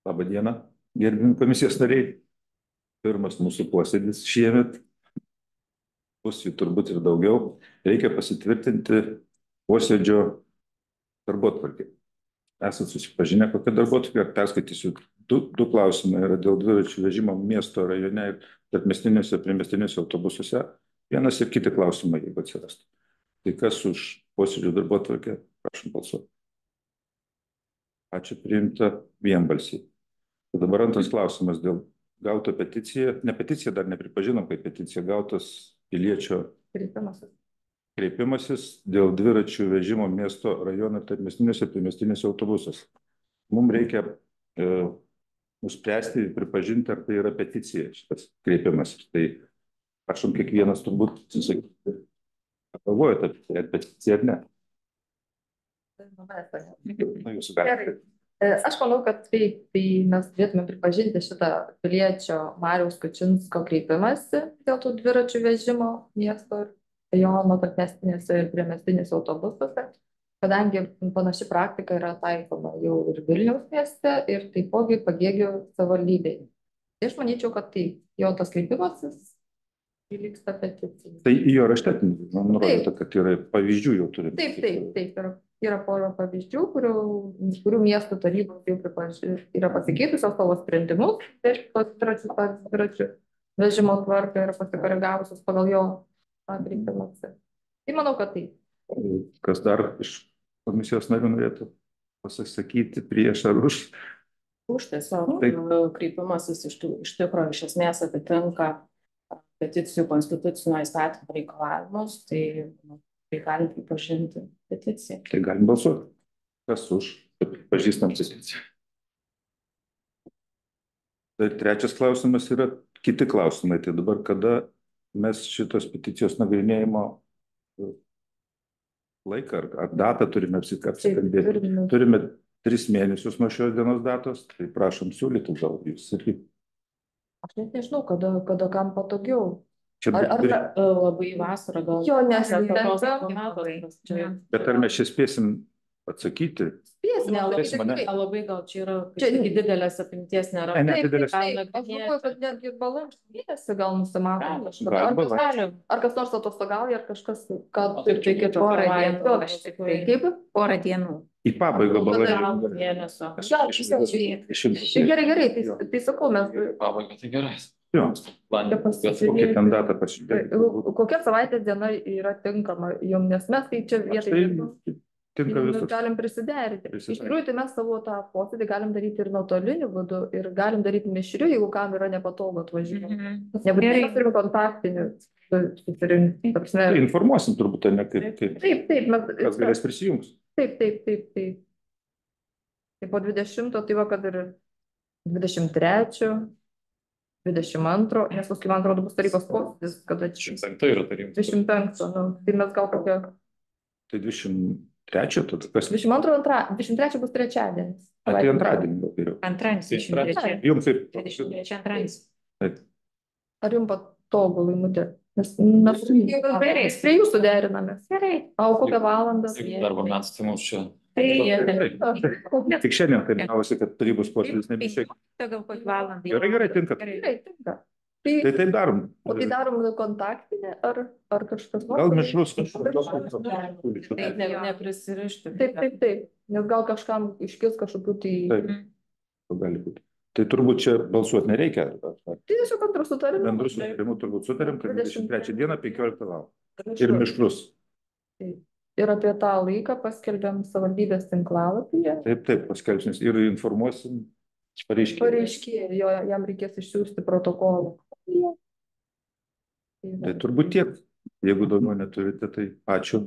Labą dieną, gerbiami komisijos nariai. Pirmas mūsų posėdis šiemet, bus jų turbūt ir daugiau. Reikia pasitvirtinti posėdžio darbotvarkę. Esat susipažinę, kokia darbotvarkė, perskaitysiu. Du klausimai yra dėl dviračių vežimo miesto rajone ir tarpmiestiniuose, priemiestiniuose autobusuose. Vienas ir kiti klausimai, jeigu atsirastų. Tai kas už posėdžio darbotvarkę, prašom balsuoti. Ačiū, priimta vienbalsiai. Tai dabar antras klausimas dėl gauto peticiją. Ne peticiją dar nepripažinom, kaip peticija gautas piliečio kreipimasis dėl dviračių vežimo miesto rajono tarpmiestiniuose ir priemiestiniuose autobusuose. Mums reikia nuspręsti ir pripažinti, ar tai yra peticija šitas kreipimasis. Tai prašom kiekvienas turbūt susakyti, galvojate apie tai, ar peticija ar ne. Na, jūsų galite. Aš manau, kad tai mes turėtume pripažinti šitą piliečio Mariaus Kučinsko kreipimąsi dėl tų dviračių vežimo miesto rajono tarpmiestinėse ir priemiestinėse autobusuose, kadangi panaši praktika yra taikoma jau ir Vilniaus mieste ir taipogi Pagėgių savivaldybėje. Tai aš manyčiau, kad tai jo tas kreipimasis įvyksta peticija. Tai į jo rašte nurodyta, kad yra pavyzdžių jau turime. Taip. Yra pora pavyzdžių, kurių miestų tarybos jau yra pasikeitusios savo sprendimus, tai dviračių vežimo tvarką yra pasikoregavusios pagal jo kreipimąsi. Tai manau, kad taip. Kas dar iš komisijos narių norėtų pasisakyti prieš ar už? Už tiesiog kreipimasis iš tikrųjų iš esmės atitinka peticijų konstitucinio įstatymo reikalavimus, tai galim pripažinti peticiją. Tai galim balsuoti. Kas už? Pažįstam peticiją. Tai trečias klausimas yra kiti klausimai. Tai dabar kada mes šitos peticijos nagrinėjimo laiką ar datą turime apsikalbėti. Turime 3 mėnesius nuo šios dienos datos, tai prašom siūlyti gal jūs irgi. Aš net nežinau, kada kam patogiau. Labai vasarą gal. Jo, nes Bet ar mes čia spėsim atsakyti? Labai gal čia yra didelės apimties nėra. Aš galvoju, kad netgi balandžio mėnesį gal nusimato. Ar kas nors atostogauja, ar kažkas, kad tai porą dienų. Į pabaigą balandžio mėnesio. Gerai, tai sakau, mes... Pabaiga tai gerai. Kokia ten data pasižiūrėti? Kokia savaitės diena yra tinkama jums, nes mes tai čia vietai galim prisiderinti. Iš tikrųjų, tai mes savo tą posėdį galim daryti ir nuotoliniu būdu, ir galim daryti mišriu, jeigu kam yra nepatogu atvažiuoti. Nebūtinai mes turime kontaktinių susirinkti. Informuosim turbūt, ne kaip. Taip. Kas galės prisijungs. Taip. Tai po 20, tai va, kad ir 23, 22, nes paskui, man atrodo, bus tarybos posėdis, kada 25 yra tarybos. 25, tai mes gal kokią... Tai 23, tada kas? 23 bus trečiadienis. Tai antradienį geriau. Antradienis, 23. Jums taip. 23 antradienis. Ar jums patogu, Laimutė? Mes prie jūsų derinamės. Gerai. O kokią valandą? Darbo metas, tai mums čia. Tik šiandien tai gavosi, kad tarybos posėdis nebiškiai. Gal kokį valandą. Gerai, tinka. Gerai, tinka. Tai taip darom. O tai darom kontaktinį, ar kažkas? Gal mišrus Taip, neprisirišti. Taip. Nes gal kažkam iškils kažkokių tai... Taip, gali būti. Tai turbūt čia balsuoti nereikia. Tai tiesiog bendrų sutarimų. Bendrų sutarimų turbūt sutarim, kad 23 dieną 15 val. Ir mišrus. Ir apie tą laiką paskelbėm savivaldybės tinklalapyje. Taip, paskelbsim ir informuosim pareiškėją, jam reikės išsiųsti protokolą. Tai turbūt tiek. Jeigu daugiau neturite, tai ačiū.